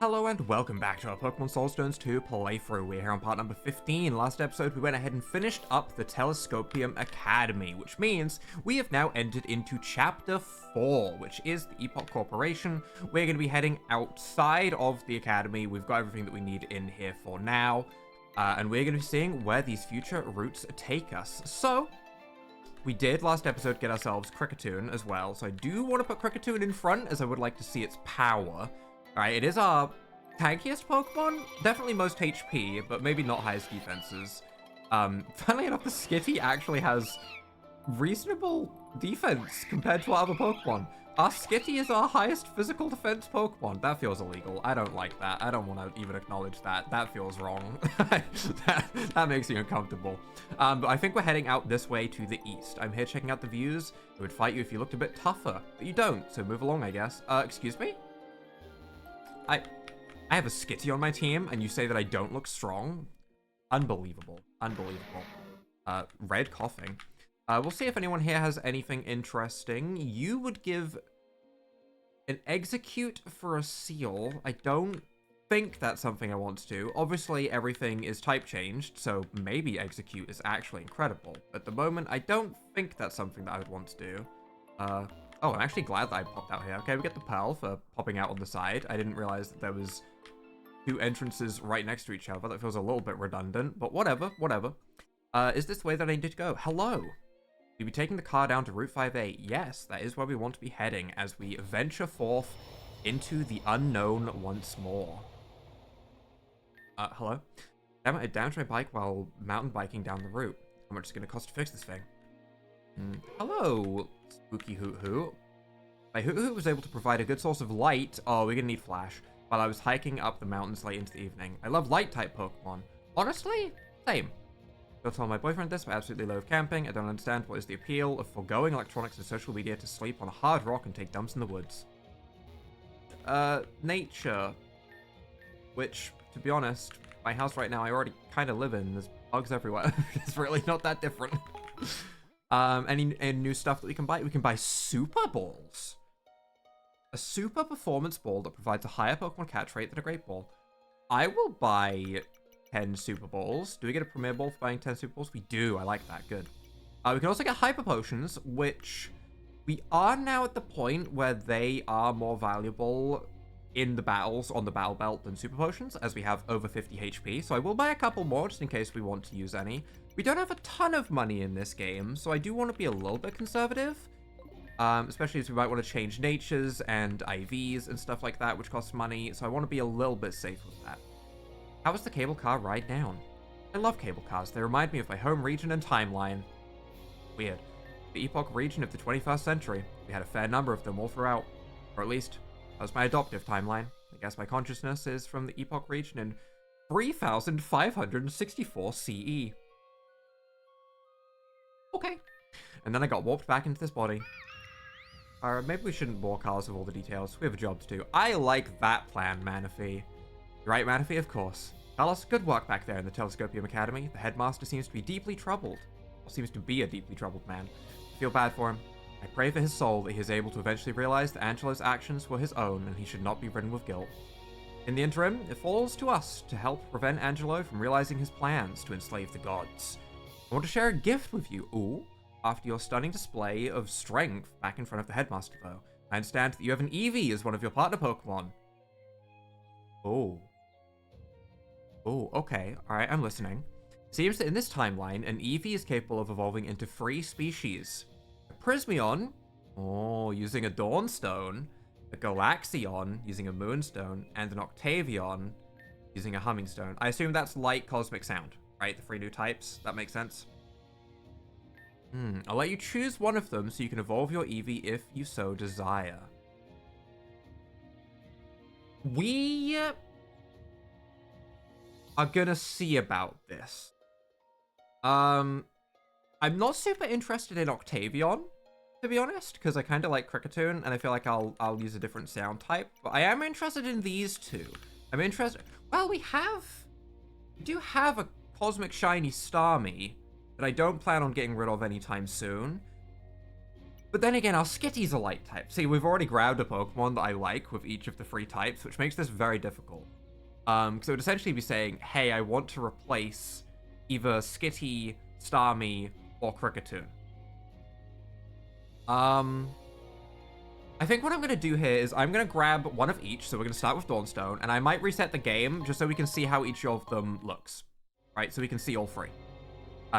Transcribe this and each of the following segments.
Hello and welcome back to our Pokemon Soulstones 2 playthrough. We're here on part number 15. Last episode we went ahead and finished up the Telescopium Academy, which means we have now entered into Chapter 4, which is the Epoch Corporation. We're going to be heading outside of the Academy. We've got everything that we need in here for now, and we're going to be seeing where these future routes take us. So, we did last episode get ourselves Kricketune as well, so I do want to put Kricketune in front as I would like to see its power. Alright, it is our tankiest Pokemon, definitely most HP, but maybe not highest defenses. Funnily enough, the Skitty actually has reasonable defense compared to our other Pokemon. Our Skitty is our highest physical defense Pokemon. That feels illegal. I don't like that. I don't want to even acknowledge that. That feels wrong. that makes me uncomfortable. But I think we're heading out this way to the east. I'm here checking out the views. It would fight you if you looked a bit tougher, but you don't, so move along, I guess. Excuse me? I have a Skitty on my team, and you say that I don't look strong? Unbelievable. Unbelievable. Red coughing. We'll see if anyone here has anything interesting. You would give an Execute for a Seal. I don't think that's something I want to do. Obviously, everything is type changed, so maybe Execute is actually incredible. At the moment, I don't think that's something that I would want to do. Oh, I'm actually glad that I popped out here. Okay, we get the Pearl for popping out on the side. I didn't realize that there was two entrances right next to each other. That feels a little bit redundant, but whatever, whatever. Is this the way that I need to go? Hello. You'll be taking the car down to Route 5A. Yes, that is where we want to be heading as we venture forth into the unknown once more. Hello? I damaged my bike while mountain biking down the route. How much is it going to cost to fix this thing? Hello, Spooky Hoot Hoot. My Hoot Hoot was able to provide a good source of light. Oh, we're gonna need Flash. While I was hiking up the mountains late into the evening. I love light-type Pokemon. Honestly, same. Don't tell my boyfriend this, but I absolutely loathe camping. I don't understand what is the appeal of foregoing electronics and social media to sleep on a hard rock and take dumps in the woods. Nature. Which, to be honest, my house right now I already kind of live in. There's bugs everywhere. It's really not that different. Any new stuff that we can buy? We can buy Super Balls. A Super Performance Ball that provides a higher Pokemon catch rate than a Great Ball. I will buy 10 Super Balls. Do we get a Premier Ball for buying 10 Super Balls? We do. I like that. Good. We can also get Hyper Potions, which we are now at the point where they are more valuable in the battles on the Battle Belt than Super Potions, as we have over 50 HP. So I will buy a couple more just in case we want to use any. We don't have a ton of money in this game, so I do want to be a little bit conservative. Especially as we might want to change natures and IVs and stuff like that, which costs money, so I want to be a little bit safe with that. How was the cable car ride down? I love cable cars. They remind me of my home region and timeline. Weird. The Epoch region of the 21st century. We had a fair number of them all throughout. Or at least, that was my adoptive timeline. I guess my consciousness is from the Epoch region in 3564 CE. Okay. And then I got warped back into this body. Maybe we shouldn't bore cars with all the details. We have a job to do. I like that plan, Manaphy. You're right, Manaphy, of course. Carlos, good work back there in the Telescopium Academy. The headmaster seems to be deeply troubled. Or seems to be a deeply troubled man. I feel bad for him. I pray for his soul that he is able to eventually realize that Angelo's actions were his own and he should not be ridden with guilt. In the interim, it falls to us to help prevent Angelo from realizing his plans to enslave the gods. I want to share a gift with you, ooh, after your stunning display of strength back in front of the headmaster, though. I understand that you have an Eevee as one of your partner Pokemon. Oh. Oh, okay. Alright, I'm listening. Seems that in this timeline, an Eevee is capable of evolving into 3 species. A Prismeon, oh, using a Dawnstone, a Galaxeon, using a Moonstone, and an Octaveon, using a Hummingstone. I assume that's Light, Cosmic, Sound, right? The 3 new types. That makes sense. I'll let you choose one of them so you can evolve your Eevee if you so desire. We are gonna see about this. I'm not super interested in Octaveon, to be honest, because I kind of like Kricketune, and I feel like I'll use a different sound type. But I am interested in these two. I'm interested. Well, we do have a Cosmic Shiny Starmie that I don't plan on getting rid of anytime soon. But then again, our Skitty's a light type. See, we've already grabbed a Pokemon that I like with each of the 3 types, which makes this very difficult. So it would essentially be saying, hey, I want to replace either Skitty, Starmie, or Kricketune. I think what I'm going to do here is I'm going to grab one of each. So we're going to start with Dawnstone, and I might reset the game just so we can see how each of them looks. Right, so we can see all 3.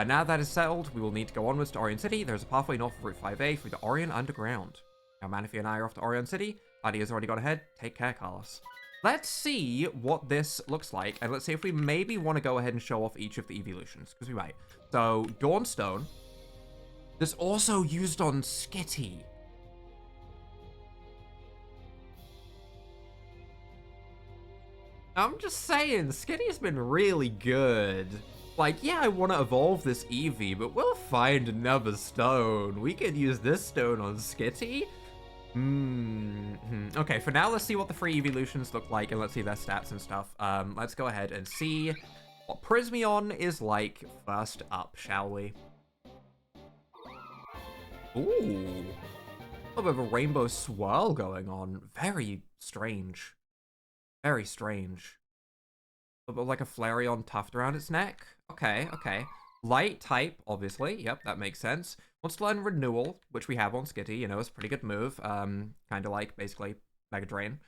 Now that is settled, we will need to go onwards to Orion City. There's a pathway north of Route 5A through the Orion Underground. Now, Manaphy and I are off to Orion City. Buddy has already gone ahead. Take care, Carlos. Let's see what this looks like, and let's see if we maybe want to go ahead and show off each of the Eeveelutions, because we might. So, Dawnstone. This also used on Skitty. I'm just saying, Skitty's been really good. Like, yeah, I want to evolve this Eevee, but we'll find another stone. We could use this stone on Skitty. Okay, for now, let's see what the 3 Eeveelutions look like, and let's see their stats and stuff. Let's go ahead and see what Prismeon is like first up, shall we? Ooh. A little bit of a rainbow swirl going on. Very strange. Very strange. A little bit like a Flareon tuft around its neck. Okay, okay. Light type, obviously. Yep, that makes sense. Wants to learn Renewal, which we have on Skitty. You know, it's a pretty good move. Kind of like, basically, Mega Drain.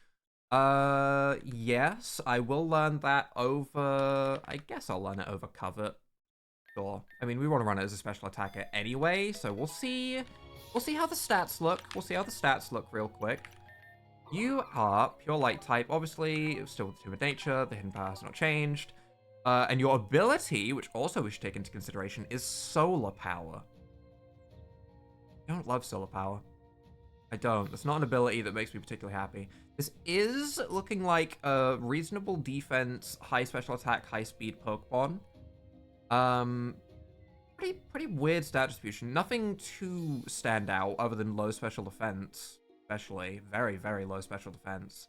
Yes, I will learn that over... I guess I'll learn it over Covet. Sure. I mean, we want to run it as a special attacker anyway, so we'll see... We'll see how the stats look. We'll see how the stats look real quick. You are pure light type, obviously, still with Timid Nature, the hidden power has not changed. And your ability, which also we should take into consideration, is Solar Power. I don't love Solar Power. I don't. It's not an ability that makes me particularly happy. This is looking like a reasonable defense, high special attack, high speed Pokemon. Pretty weird stat distribution. Nothing too stand out other than low special defense. Especially. Very, very low special defense.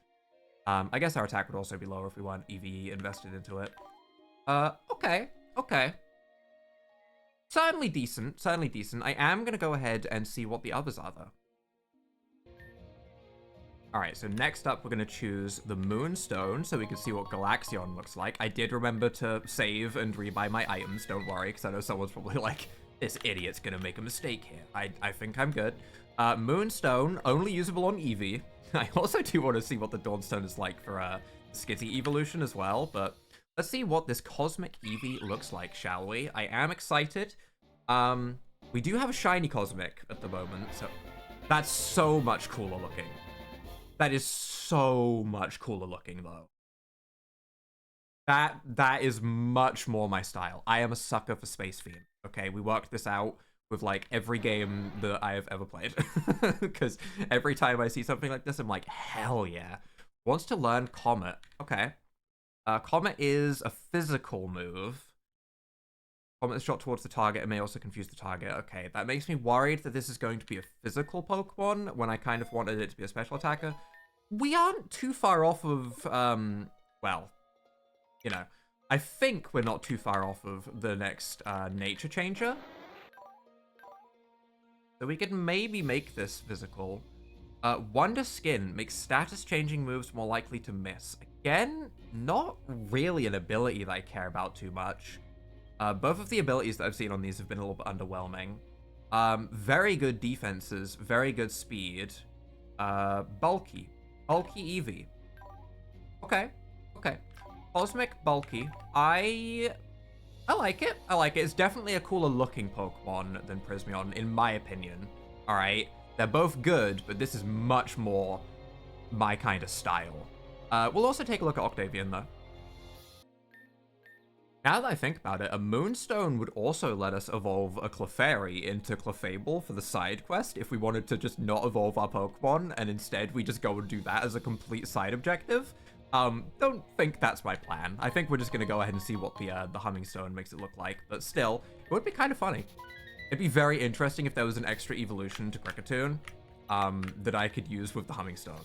I guess our attack would also be lower if we weren't Eevee invested into it. Okay. Okay. Certainly decent. Certainly decent. I am going to go ahead and see what the others are, though. Alright, so next up, we're going to choose the Moonstone, so we can see what Galaxeon looks like. I did remember to save and rebuy my items, don't worry, because I know someone's probably like, this idiot's going to make a mistake here. I think I'm good. Moonstone, only usable on Eevee. I also do want to see what the Dawnstone is like for Skitty evolution as well, but let's see what this Cosmic Eevee looks like, shall we? I am excited. We do have a shiny Cosmic at the moment, so that's so much cooler looking. That is so much cooler looking, though. That is much more my style. I am a sucker for Space Fiend. Okay, we worked this out with like every game that I have ever played, because every time I see something like this, I'm like, hell yeah. Wants to learn Comet. Okay. Comet is a physical move. Comet is shot towards the target and may also confuse the target. Okay, that makes me worried that this is going to be a physical Pokemon when I kind of wanted it to be a special attacker. We aren't too far off of, well, you know, I think we're not too far off of the next Nature Changer. So we could maybe make this physical. Wonder Skin makes status-changing moves more likely to miss. Again, not really an ability that I care about too much. Both of the abilities that I've seen on these have been a little bit underwhelming. Very good defenses, very good speed. Bulky. Bulky Eevee. Okay. Okay. Cosmic Bulky. I like it. I like it. It's definitely a cooler looking Pokemon than Prismeon, in my opinion. Alright? They're both good, but this is much more my kind of style. We'll also take a look at Octaveon, though. Now that I think about it, a Moonstone would also let us evolve a Clefairy into Clefable for the side quest if we wanted to just not evolve our Pokemon, and instead we just go and do that as a complete side objective. Don't think that's my plan. I think we're just going to go ahead and see what the Humming Stone makes it look like, but still, it would be kind of funny. It'd be very interesting if there was an extra evolution to Kricketune that I could use with the Humming Stone.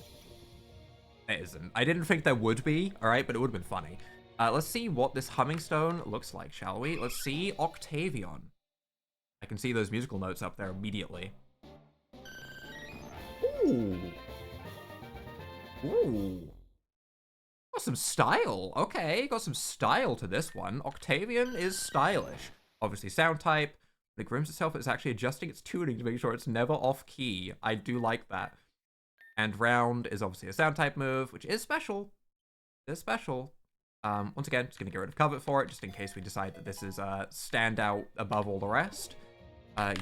There isn't. I didn't think there would be, alright, but it would have been funny. Let's see what this Humming Stone looks like, shall we? Let's see Octaveon. I can see those musical notes up there immediately. Ooh. Ooh. Got some style. Okay, got some style to this one. Octaveon is stylish. Obviously sound type. When it grooms itself, it's actually adjusting its tuning to make sure it's never off key. I do like that. And round is obviously a sound type move, which is special. It is special. Once again, just gonna get rid of covet for it, just in case we decide that this is stand out above all the rest.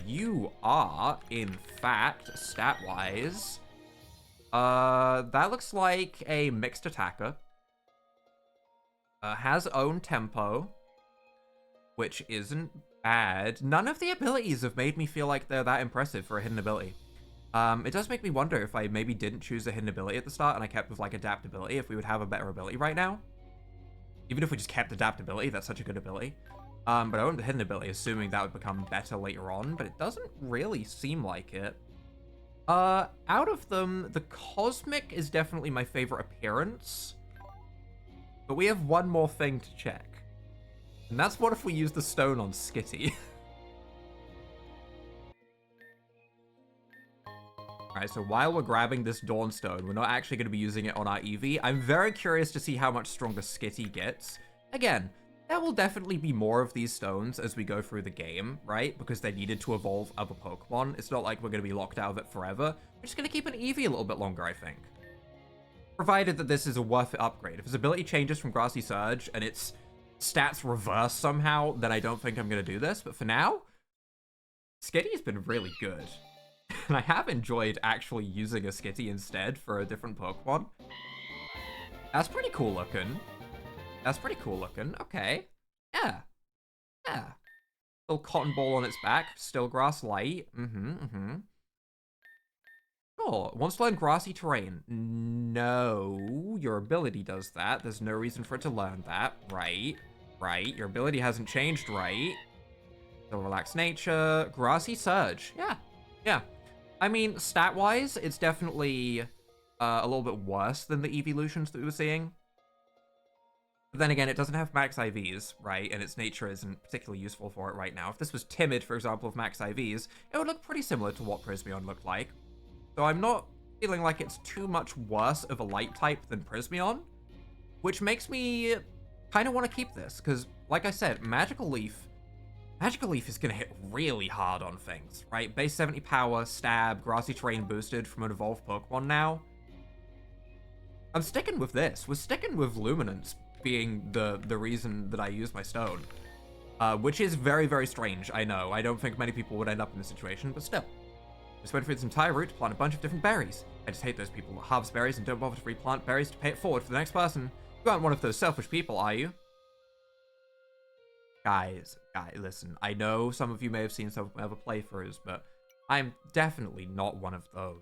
You are, in fact, stat-wise, that looks like a mixed attacker. Has own tempo, which isn't bad. None of the abilities have made me feel like they're that impressive for a hidden ability. It does make me wonder if I maybe didn't choose a hidden ability at the start and I kept with like adaptability, if we would have a better ability right now. Even if we just kept adaptability, that's such a good ability. But I owned the hidden ability, assuming that would become better later on, but it doesn't really seem like it. Out of them, the Cosmic is definitely my favorite appearance. But we have one more thing to check. And that's what if we use the stone on Skitty? Alright, so while we're grabbing this Dawnstone, we're not actually going to be using it on our Eevee. I'm very curious to see how much stronger Skitty gets. Again, there will definitely be more of these stones as we go through the game, right? Because they needed to evolve other Pokemon. It's not like we're going to be locked out of it forever. We're just going to keep an Eevee a little bit longer, I think. Provided that this is a worth it upgrade. If his ability changes from Grassy Surge and its stats reverse somehow, then I don't think I'm going to do this. But for now, Skitty's been really good. And I have enjoyed actually using a Skitty instead for a different Pokemon. That's pretty cool looking. That's pretty cool looking. Okay. Yeah. Yeah. Little cotton ball on its back. Still grass light. Sure. Wants to learn grassy terrain. No. Your ability does that. There's no reason for it to learn that. Right. Right. Your ability hasn't changed, right? Still relaxed nature. Grassy surge. Yeah. Yeah. I mean, stat-wise, it's definitely a little bit worse than the Eeveelutions that we were seeing. But then again, it doesn't have max IVs, right? And its nature isn't particularly useful for it right now. If this was timid, for example, with max IVs, it would look pretty similar to what Prismeon looked like. So I'm not feeling like it's too much worse of a light type than Prismeon, which makes me kind of want to keep this, because, like I said, Magical Leaf is going to hit really hard on things, right? Base 70 power, stab, grassy terrain boosted from an evolved Pokemon now. I'm sticking with this. We're sticking with Luminance being the reason that I use my stone. Which is very, very strange, I know. I don't think many people would end up in this situation, but still. Just went through its entire route to plant a bunch of different berries. I just hate those people that harvest berries and don't bother to replant berries to pay it forward for the next person. You aren't one of those selfish people, are you? Guys, listen, I know some of you may have seen some other playthroughs, but I'm definitely not one of those.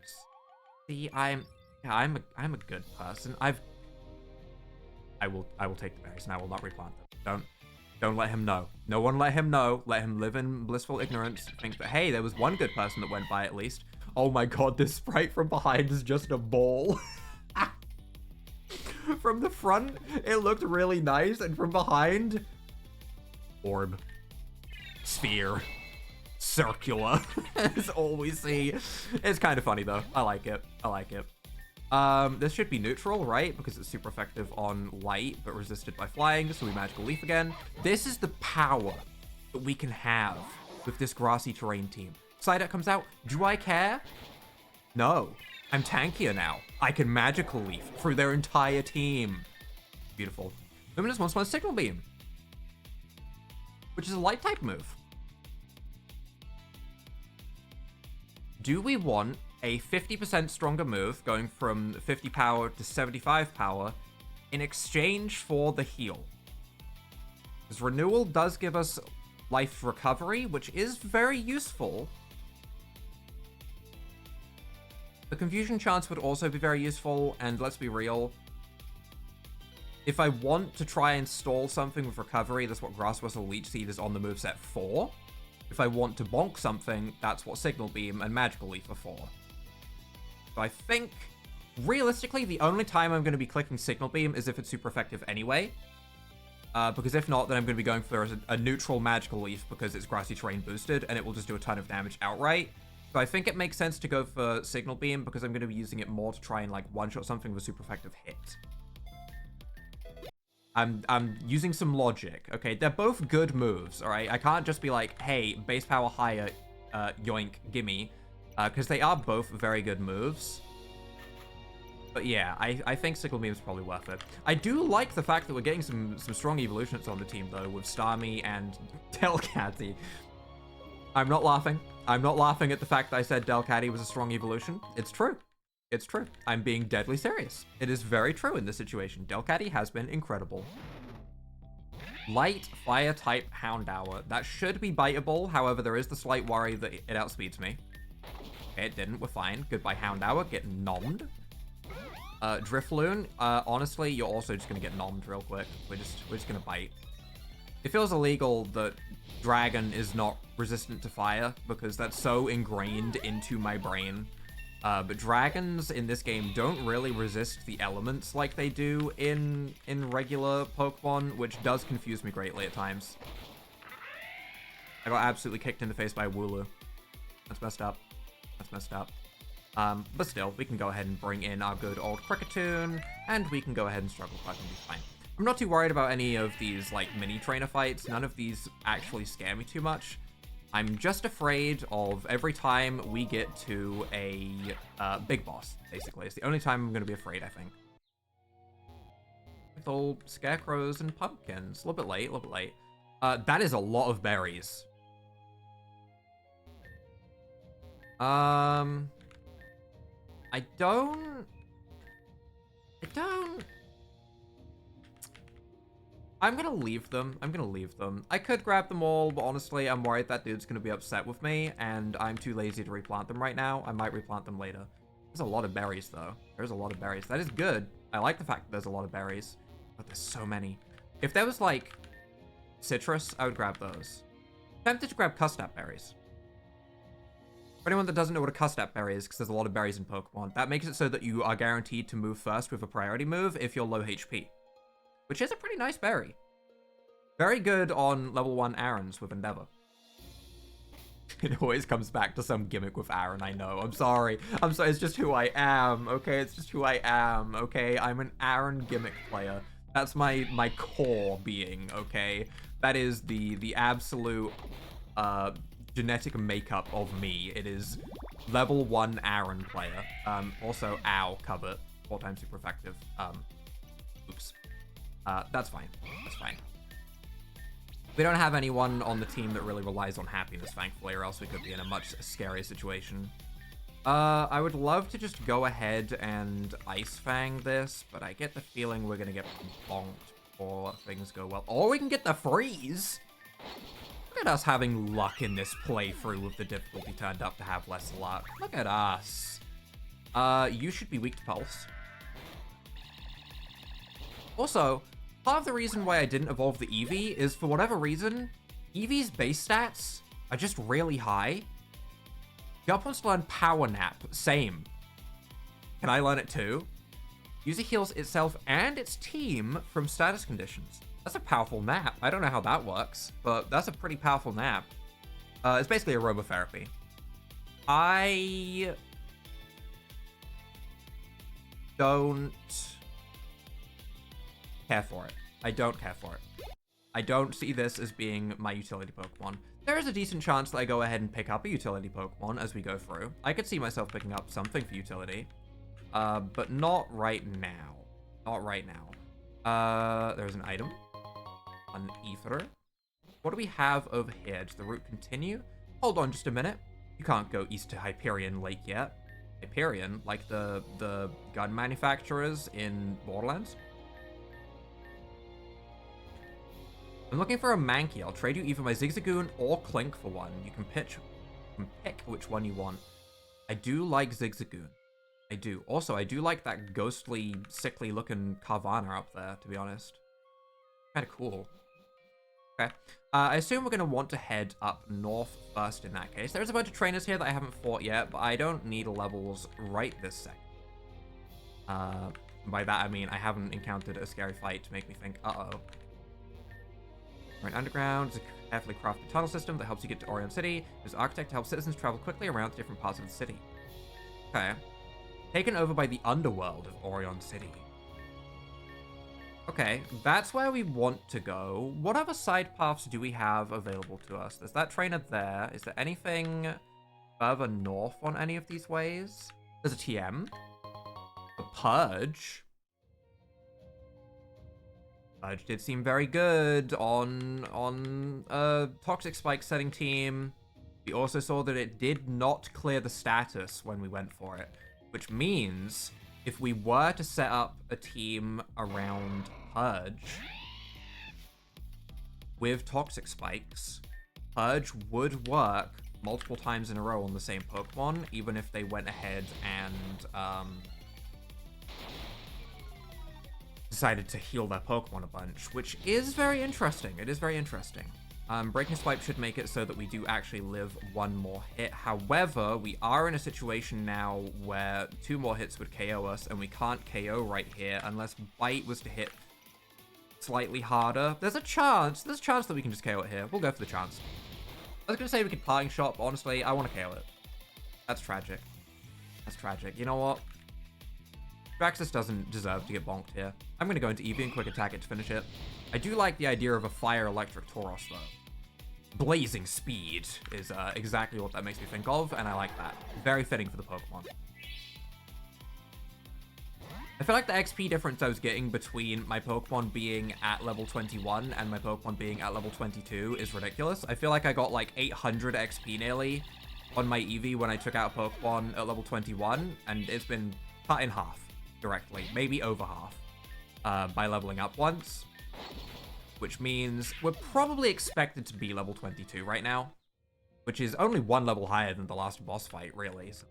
See, I'm a good person. I will take the berries and I will not replant them. Don't let him know. No one let him know. Let him live in blissful ignorance. Think that, hey, there was one good person that went by at least. Oh my god, this sprite from behind is just a ball. From the front, it looked really nice, and from behind, orb, sphere, circular. As all we see. It's kind of funny though. I like it. I like it. This should be neutral, right? Because it's super effective on light, but resisted by flying, so we Magical Leaf again. This is the power that we can have with this grassy terrain team. Psyduck comes out. Do I care? No. I'm tankier now. I can Magical Leaf through their entire team. Beautiful. Luminous wants one Signal Beam, which is a light type move. Do we want a 50% stronger move going from 50 power to 75 power in exchange for the heal? Because Renewal does give us life recovery, which is very useful. The Confusion Chance would also be very useful, and let's be real, if I want to try and stall something with recovery, that's what Grass Whistle Leech Seed is on the moveset for. If I want to bonk something, that's what Signal Beam and Magical Leaf are for. So I think, realistically, the only time I'm going to be clicking Signal Beam is if it's super effective anyway. Because if not, then I'm going to be going for a neutral Magical Leaf because it's Grassy Terrain boosted, and it will just do a ton of damage outright. So I think it makes sense to go for Signal Beam because I'm going to be using it more to try and like one-shot something with a super effective hit. I'm using some logic, okay? They're both good moves, all right? I can't just be like, hey, base power higher, yoink, gimme, because they are both very good moves. But yeah, I think Signal Beam is probably worth it. I do like the fact that we're getting some strong evolutions on the team, though, with Starmie and Delcatty. I'm not laughing. I'm not laughing at the fact that I said Delcatty was a strong evolution. It's true. It's true. I'm being deadly serious. It is very true in this situation. Delcatty has been incredible. Light fire type Houndour. That should be biteable. However, there is the slight worry that it outspeeds me. Okay, it didn't. We're fine. Goodbye, Houndour. Get nommed. Drifloon. Honestly, you're also just gonna get nommed real quick. We're just gonna bite. It feels illegal that Dragon is not resistant to fire because that's so ingrained into my brain. But dragons in this game don't really resist the elements like they do in regular Pokemon, which does confuse me greatly at times. I got absolutely kicked in the face by Wooloo. That's messed up. That's messed up. But still, we can go ahead and bring in our good old Cricketune, and we can go ahead and struggle clap and be fine. I'm not too worried about any of these, like, mini trainer fights. None of these actually scare me too much. I'm just afraid of every time we get to a big boss, basically. It's the only time I'm going to be afraid, I think. With all scarecrows and pumpkins. A little bit late, a little bit late. That is a lot of berries. I don't... I'm gonna leave them. I could grab them all, but honestly, I'm worried that dude's gonna be upset with me, and I'm too lazy to replant them right now. I might replant them later. There's a lot of berries, though. There's a lot of berries. That is good. I like the fact that there's a lot of berries, but there's so many. If there was, like, citrus, I would grab those. Tempted to grab custap berries. For anyone that doesn't know what a custap berry is, because there's a lot of berries in Pokemon, that makes it so that you are guaranteed to move first with a priority move if you're low HP. Which is a pretty nice berry. Very good on level 1 Arons with Endeavor. It always comes back to some gimmick with Aron, I know. I'm sorry. It's just who I am, okay? It's just who I am, okay? I'm an Aron gimmick player. That's my core being, okay? That is the absolute genetic makeup of me. It is level 1 Aron player. Also, ow, cover. 4 times super effective. Oops. That's fine. That's fine. We don't have anyone on the team that really relies on happiness, thankfully, or else we could be in a much scarier situation. I would love to just go ahead and Ice Fang this, but I get the feeling we're gonna get bonked before things go well. Or we can get the freeze! Look at us having luck in this playthrough with the difficulty turned up to have less luck. Look at us. You should be weak to Pulse. Also, part of the reason why I didn't evolve the Eevee is, for whatever reason, Eevee's base stats are just really high. Jump wants to learn Power Nap. Same. Can I learn it too? User heals itself and its team from status conditions. That's a powerful nap. I don't know how that works, but that's a pretty powerful nap. It's basically aromatherapy. I don't care for it. I don't care for it. I don't see this as being my utility Pokemon. There is a decent chance that I go ahead and pick up a utility Pokemon as we go through. I could see myself picking up something for utility, but not right now. Not right now. There's an item. An ether. What do we have over here? Does the route continue? Hold on just a minute. You can't go east to Hyperion Lake yet. Hyperion, like the gun manufacturers in Borderlands? I'm looking for a Mankey. I'll trade you either my Zigzagoon or Clink for one. You can pick which one you want. I do like Zigzagoon. I do. Also, I do like that ghostly, sickly looking Carvana up there, to be honest. Kind of cool. Okay. I assume we're going to want to head up north first in that case. There's a bunch of trainers here that I haven't fought yet, but I don't need levels right this second. By that I mean I haven't encountered a scary fight to make me think, uh-oh. Orion Underground is a carefully crafted tunnel system that helps you get to Orion City. There's architect to help citizens travel quickly around different parts of the city. Okay. Taken over by the underworld of Orion City. Okay, that's where we want to go. What other side paths do we have available to us? There's that trainer there. Is there anything further north on any of these ways? There's a TM. A Purge. Purge did seem very good on Toxic Spike setting team. We also saw that it did not clear the status when we went for it, which means if we were to set up a team around Purge with Toxic Spikes, Purge would work multiple times in a row on the same Pokemon, even if they went ahead and decided to heal their Pokemon a bunch, which is very interesting. It is very interesting. Breaking Swipe should make it so that we do actually live one more hit. However, we are in a situation now where 2 more hits would KO us, and we can't KO right here unless Bite was to hit slightly harder. There's a chance that we can just KO it here. We'll go for the chance. I was going to say we could Parting Shot, but honestly, I want to KO it. That's tragic. That's tragic. You know what? Draxus doesn't deserve to get bonked here. I'm going to go into Eevee and Quick Attack it to finish it. I do like the idea of a Fire Electric Tauros, though. Blazing Speed is exactly what that makes me think of, and I like that. Very fitting for the Pokemon. I feel like the XP difference I was getting between my Pokemon being at level 21 and my Pokemon being at level 22 is ridiculous. I feel like I got like 800 XP nearly on my Eevee when I took out a Pokemon at level 21, and it's been cut in half directly, maybe over half, by leveling up once. Which means we're probably expected to be level 22 right now, which is only 1 level higher than the last boss fight, really. So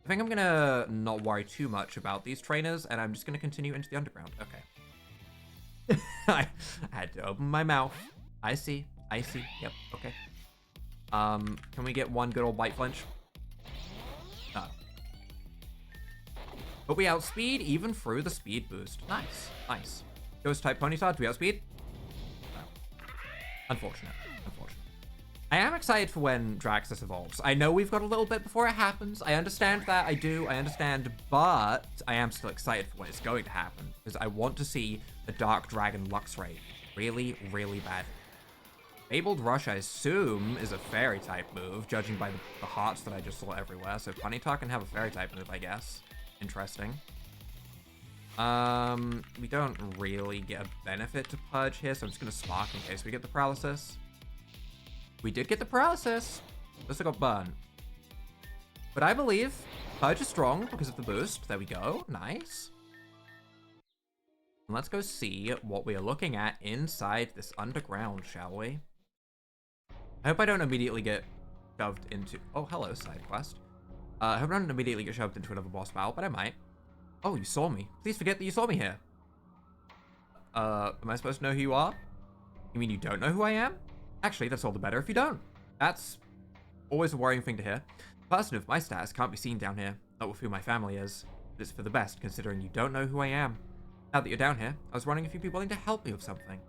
I think I'm gonna not worry too much about these trainers, and I'm just gonna continue into the underground. Okay. I had to open my mouth. I see. Yep, okay. Can we get one good old Bite Flinch? No. But we outspeed even through the speed boost. Nice. Ghost type Ponyta, do we outspeed? No. Unfortunate. I am excited for when Draxus evolves. I know we've got a little bit before it happens. I understand that. I understand. But I am still excited for when it's going to happen, because I want to see the Dark Dragon Luxxra really, really bad. Fabled Rush, I assume, is a Fairy type move, judging by the hearts that I just saw everywhere. So Ponyta can have a Fairy type move, I guess. Interesting. We don't really get a benefit to Purge here, so I'm just gonna Spark in case we get the Paralysis. We did get the Paralysis. This got burned. But I believe Purge is strong because of the boost. There we go. Nice. And let's go see what we are looking at inside this underground, shall we? I hope I don't immediately get shoved into... Oh, hello, side quest. I hope I don't immediately get shoved into another boss battle, but I might. Oh, you saw me. Please forget that you saw me here. Am I supposed to know who you are? You mean you don't know who I am? Actually, that's all the better if you don't. That's always a worrying thing to hear. A person of my status can't be seen down here, not with who my family is. But it's for the best, considering you don't know who I am. Now that you're down here, I was wondering if you'd be willing to help me with something.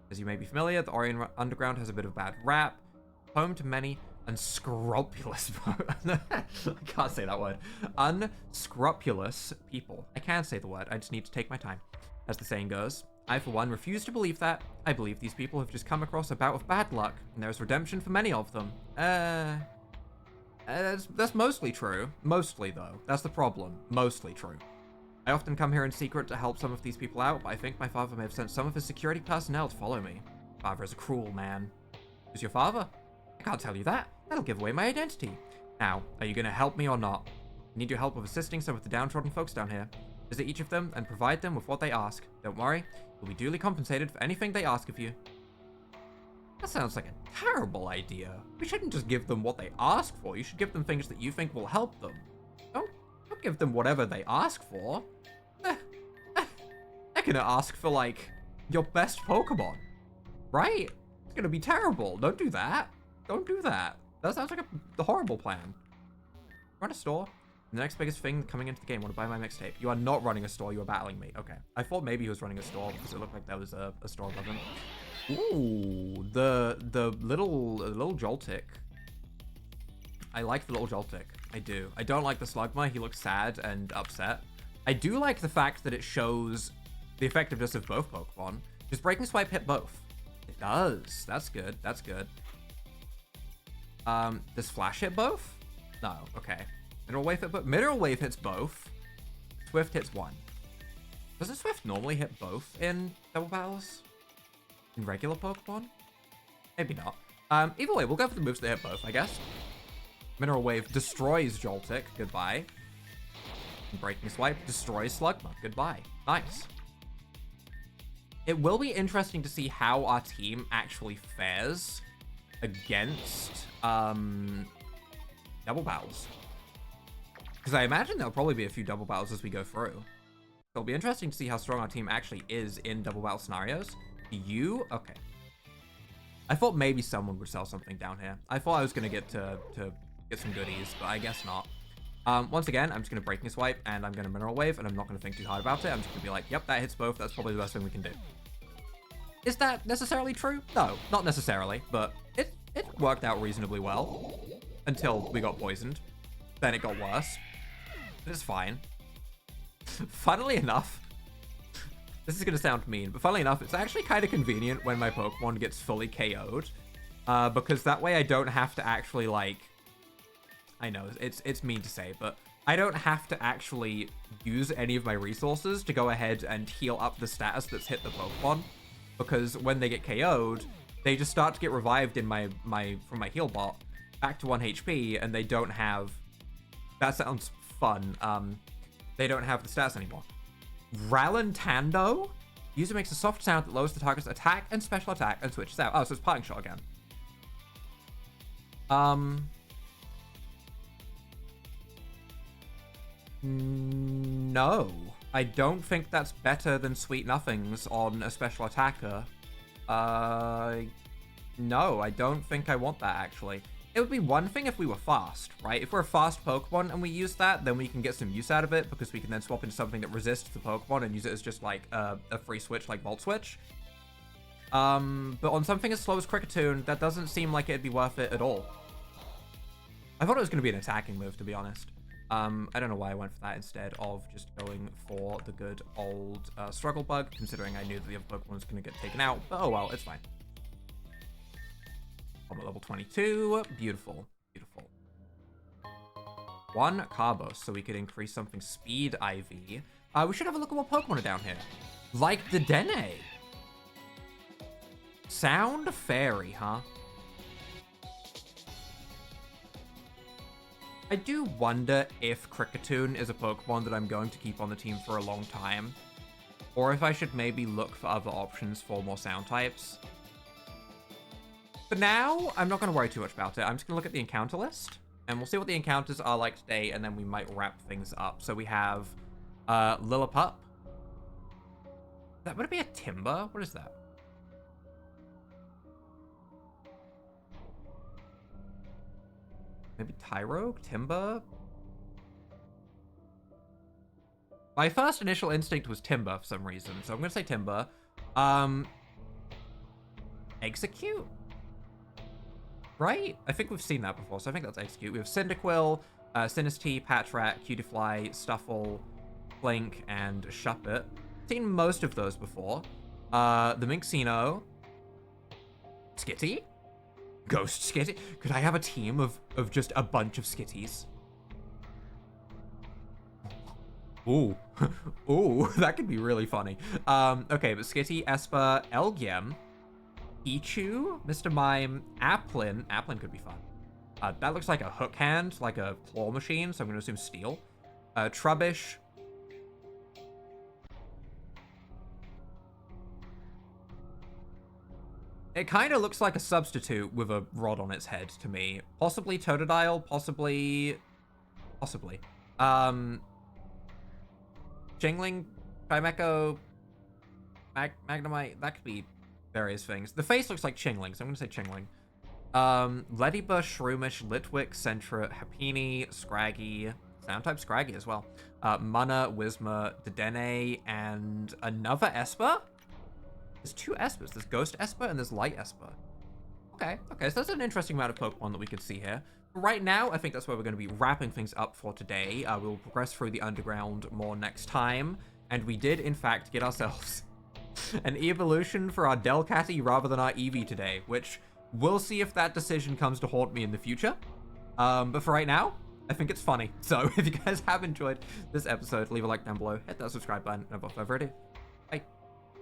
As you may be familiar, the Orion Underground has a bit of a bad rap, home to many unscrupulous I can't say that word. Unscrupulous people. I can say the word, I just need to take my time. As the saying goes, I for one refuse to believe that. I believe these people have just come across a bout of bad luck, and there is redemption for many of them. That's mostly true. Mostly, though. That's the problem. Mostly true. I often come here in secret to help some of these people out, but I think my father may have sent some of his security personnel to follow me. Father is a cruel man. Who's your father? I can't tell you that. That'll give away my identity. Now, are you going to help me or not? I need your help with assisting some of the downtrodden folks down here. Visit each of them and provide them with what they ask. Don't worry, you'll be duly compensated for anything they ask of you. That sounds like a terrible idea. We shouldn't just give them what they ask for. You should give them things that you think will help them. Don't give them whatever they ask for. They're gonna ask for, like, your best Pokemon. Right? It's gonna be terrible. Don't do that. Don't do that. That sounds like a horrible plan. Run a store. The next biggest thing coming into the game. Want to buy my mixtape? You are not running a store. You are battling me. Okay. I thought maybe he was running a store because it looked like there was a store above him. Ooh, the little Joltik. I like the little Joltik. I do. I don't like the Slugma. He looks sad and upset. I do like the fact that it shows the effectiveness of both Pokemon. Does Breaking Swipe hit both? It does. That's good. That's good. Does Flash hit both? No. Okay. Mineral Wave hit both? Mineral Wave hits both. Swift hits one. Doesn't Swift normally hit both in double battles? In regular Pokemon? Maybe not. Either way, we'll go for the moves that hit both, I guess. Mineral Wave destroys Joltik. Goodbye. And Breaking Swipe destroys Slugma. Goodbye. Nice. It will be interesting to see how our team actually fares against double battles. Because I imagine there'll probably be a few double battles as we go through. So it'll be interesting to see how strong our team actually is in double battle scenarios. You? Okay. I thought maybe someone would sell something down here. I thought I was going to get get some goodies, but I guess not. Once again, I'm just going to Breaking Swipe, and I'm going to Mineral Wave, and I'm not going to think too hard about it. I'm just going to be like, yep, that hits both. That's probably the best thing we can do. Is that necessarily true? No, not necessarily, but it worked out reasonably well until we got poisoned. Then it got worse. It's fine. Funnily enough, this is going to sound mean, but funnily enough, it's actually kind of convenient when my Pokemon gets fully KO'd, because that way I don't have to actually, like, I know, it's mean to say, but I don't have to actually use any of my resources to go ahead and heal up the status that's hit the Pokemon, because when they get KO'd, they just start to get revived in from my heal bot back to 1 HP, and they don't have, that sounds fun, they don't have the stats anymore. Rallentando? User makes a soft sound that lowers the target's attack and special attack and switches out. Oh, so it's Parting Shot again. No. I don't think that's better than Sweet Nothings on a special attacker. No, I don't think I want that, actually. It would be one thing if we were fast, right? If we're a fast Pokemon and we use that, then we can get some use out of it because we can then swap into something that resists the Pokemon and use it as just like a free switch like Volt Switch. But on something as slow as Kricketune, that doesn't seem like it'd be worth it at all. I thought it was going to be an attacking move, to be honest. I don't know why I went for that instead of just going for the good old Struggle Bug, considering I knew that the other Pokemon was going to get taken out. But oh well, it's fine. I'm at level 22. Beautiful. Beautiful. 1 Carbos, so we could increase something speed IV. We should have a look at what Pokemon are down here. Like the Dene. Sound Fairy, huh? I do wonder if Kricketune is a Pokemon that I'm going to keep on the team for a long time. Or if I should maybe look for other options for more sound types. For now, I'm not going to worry too much about it. I'm just going to look at the encounter list, and we'll see what the encounters are like today, and then we might wrap things up. So we have Lillipup. Would it be a Timber? What is that? Maybe Tyrogue? Timber? My first initial instinct was Timber for some reason, so I'm going to say Timber. Execute? Right? I think we've seen that before, so I think that's Execute. We have Cyndaquil, Sinistea, Patrat, Cutiefly, Stuffle, Blink, and Shuppet. Seen most of those before. The Minxino. Skitty? Ghost Skitty? Could I have a team of just a bunch of Skitties? Ooh. Ooh, that could be really funny. Okay, but Skitty, Esper, Elgyem, Pichu, Mr. Mime, Applin. Applin could be fun. That looks like a hook hand, like a claw machine, so I'm going to assume Steel. Trubbish. It kind of looks like a substitute with a rod on its head to me. Possibly Totodile, possibly... Jingling, Chimecho, Magnemite, that could be various things. The face looks like Chingling, so I'm going to say Chingling. Leddybush, Shroomish, Litwick, Centra, Happiny, Scraggy, Sound type Scraggy as well. Mana, Whismur, Dedenne, and another Esper? There's 2 Espers. There's Ghost Esper and there's Light Esper. Okay, so that's an interesting amount of Pokemon that we could see here. But right now, I think that's where we're going to be wrapping things up for today. We'll progress through the underground more next time. And we did, in fact, get ourselves an evolution for our Delcatty rather than our Eevee today, which we'll see if that decision comes to haunt me in the future. But for right now, I think it's funny. So if you guys have enjoyed this episode, leave a like down below, hit that subscribe button, and without further ado, bye.